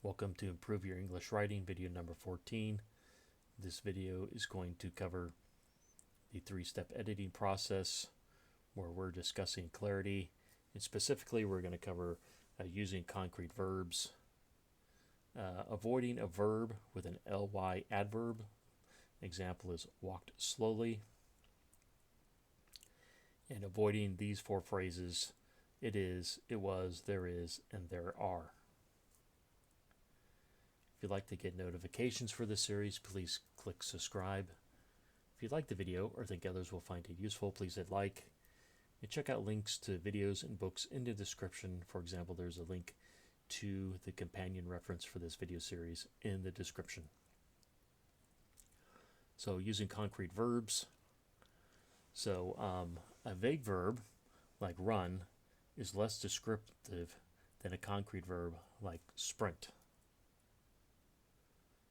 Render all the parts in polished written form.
Welcome to Improve Your English Writing, video number 14. This video is going to cover the three-step editing process where we're discussing clarity, and specifically we're going to cover using concrete verbs, avoiding a verb with an ly adverb. An example is walked slowly, and avoiding these four phrases: it is, it was, there is, and there are. If you'd like to get notifications for this series, please click subscribe. If you like the video or think others will find it useful, please hit like. And check out links to videos and books in the description. For example, there's a link to the companion reference for this video series in the description. So using concrete verbs. So a vague verb like run is less descriptive than a concrete verb like sprint.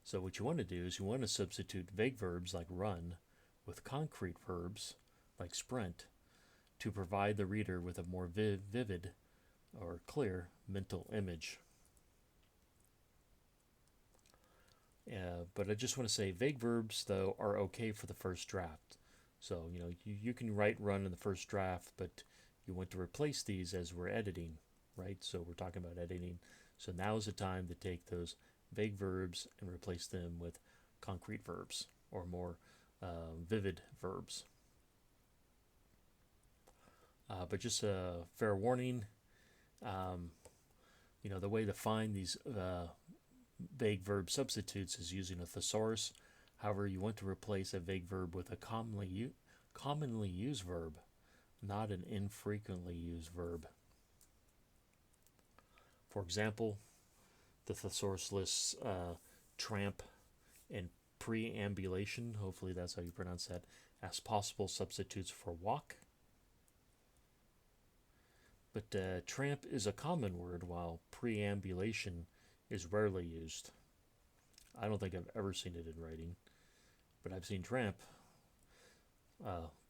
So what you want to do is you want to substitute vague verbs like run with concrete verbs like sprint to provide the reader with a more vivid or clear mental image. But I just want to say vague verbs, though, are okay for the first draft. So, you can write run in the first draft, but you want to replace these as we're editing, right? So we're talking about editing. So now is the time to take those vague verbs and replace them with concrete verbs or more vivid verbs. But just a fair warning, the way to find these vague verb substitutes is using a thesaurus. However, you want to replace a vague verb with a commonly used verb, not an infrequently used verb. For example, the thesaurus lists tramp and preambulation, hopefully that's how you pronounce that, as possible substitutes for walk. But tramp is a common word, while preambulation is rarely used. I don't think I've ever seen it in writing, but I've seen tramp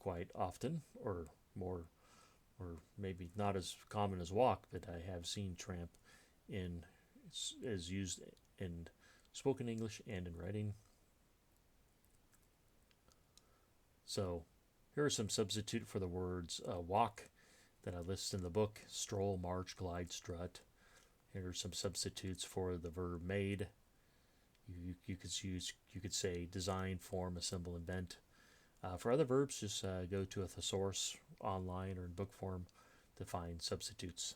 quite often, or more, or maybe not as common as walk, but I have seen tramp as used in spoken English and in writing. So here are some substitute for the words walk that I list in the book: stroll, march, glide, strut. Here are some substitutes for the verb made. You could say design, form, assemble, invent. For other verbs, just go to a thesaurus online or in book form to find substitutes.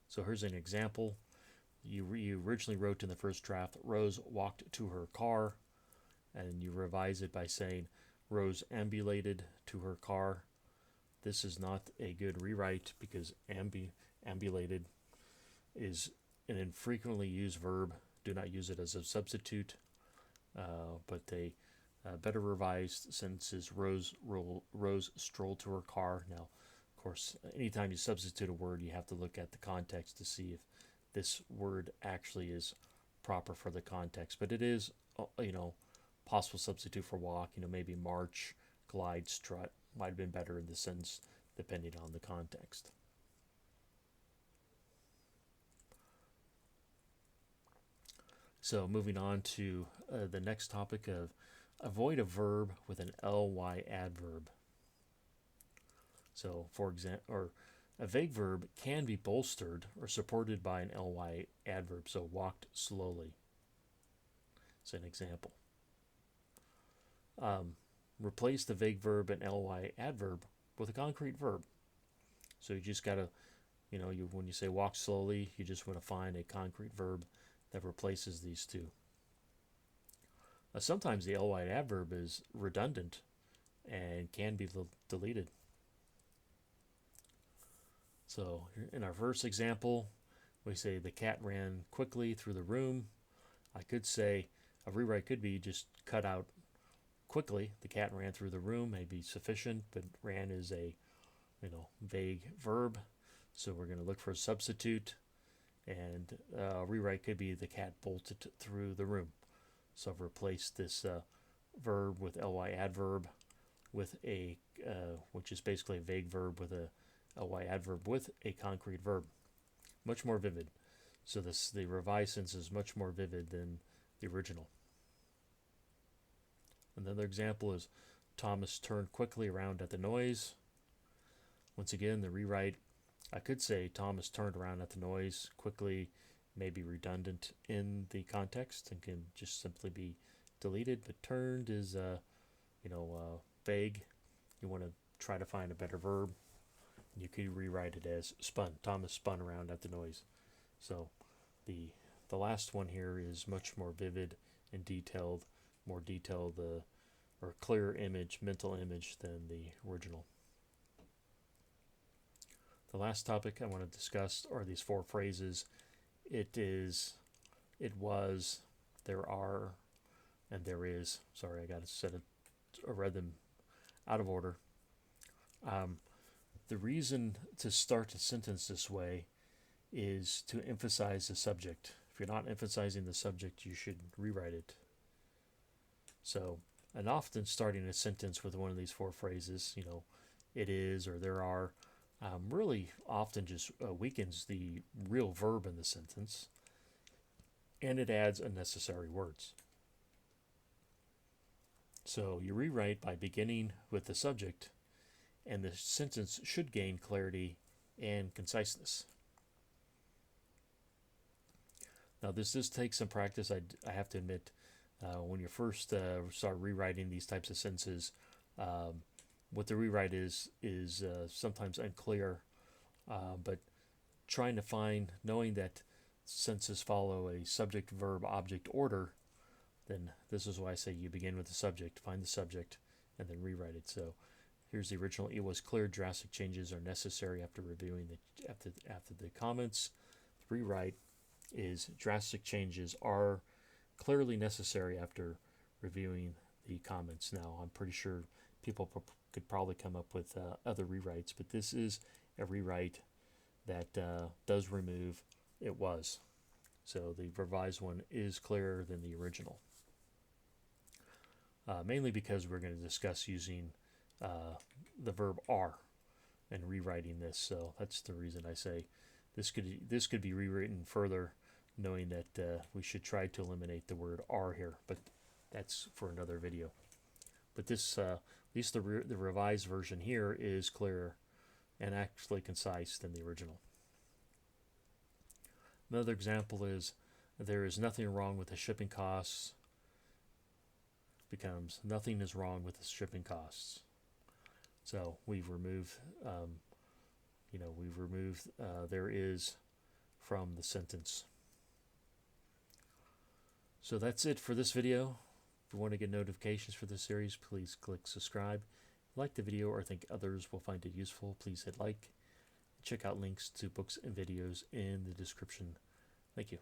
So here's an example. You originally wrote in the first draft, Rose walked to her car, and you revise it by saying Rose ambulated to her car. This is not a good rewrite because ambulated is an infrequently used verb. Do not use it as a substitute. But a better revised sentence is Rose strolled to her car. Now, of course, anytime you substitute a word, you have to look at the context to see if this word actually is proper for the context. But it is, possible substitute for walk. Maybe march, glide, strut might have been better in the sentence depending on the context. So moving on to the next topic of avoid a verb with an ly adverb. So for example, a vague verb can be bolstered or supported by an ly adverb. So walked slowly is an example. Replace the vague verb and ly adverb with a concrete verb. So you just gotta, when you say walk slowly, you just want to find a concrete verb that replaces these two. Sometimes the ly adverb is redundant and can be deleted. So in our first example, we say the cat ran quickly through the room. I could say a rewrite could be just cut out quickly. The cat ran through the room may be sufficient, but ran is a vague verb, so we're going to look for a substitute, and rewrite could be the cat bolted through the room. So I've replaced this verb with ly adverb with a which is basically a vague verb with a ly adverb with a concrete verb. Much more vivid. So the revised sentence is much more vivid than the original. Another example is Thomas turned quickly around at the noise. Once again, the rewrite, I could say Thomas turned around at the noise. Quickly may be redundant in the context and can just simply be deleted, but turned is vague. You want to try to find a better verb. You could rewrite it as spun. Thomas spun around at the noise. So the last one here is much more vivid and detailed, more detailed or clearer image, mental image than the original. The last topic I want to discuss are these 4 phrases. It is, it was, there are, and there is. Sorry, I got to I read them out of order. The reason to start a sentence this way is to emphasize the subject. If you're not emphasizing the subject, you should rewrite it. So, and often starting a sentence with one of these 4 phrases, it is or there are, really often just weakens the real verb in the sentence, and it adds unnecessary words. So you rewrite by beginning with the subject, and the sentence should gain clarity and conciseness. Now this does take some practice, I have to admit. When you first start rewriting these types of sentences, what the rewrite is sometimes unclear, but trying to find, knowing that sentences follow a subject, verb, object order, then this is why I say you begin with the subject, find the subject, and then rewrite it. So here's the original. It was clear drastic changes are necessary after reviewing after the comments. The rewrite is drastic changes are clearly necessary after reviewing the comments. Now, I'm pretty sure people could probably come up with other rewrites, but this is a rewrite that does remove it was. So the revised one is clearer than the original. Mainly because we're going to discuss using the verb are and rewriting this. So that's the reason I say this could be rewritten further, knowing that we should try to eliminate the word are here, but that's for another video. But this, at least the revised version here is clearer and actually concise than the original. Another example is, there is nothing wrong with the shipping costs, becomes nothing is wrong with the shipping costs. So we've removed, there is from the sentence. So that's it for this video. If you want to get notifications for this series, please click subscribe. If you like the video or think others will find it useful, please hit like. Check out links to books and videos in the description. Thank you.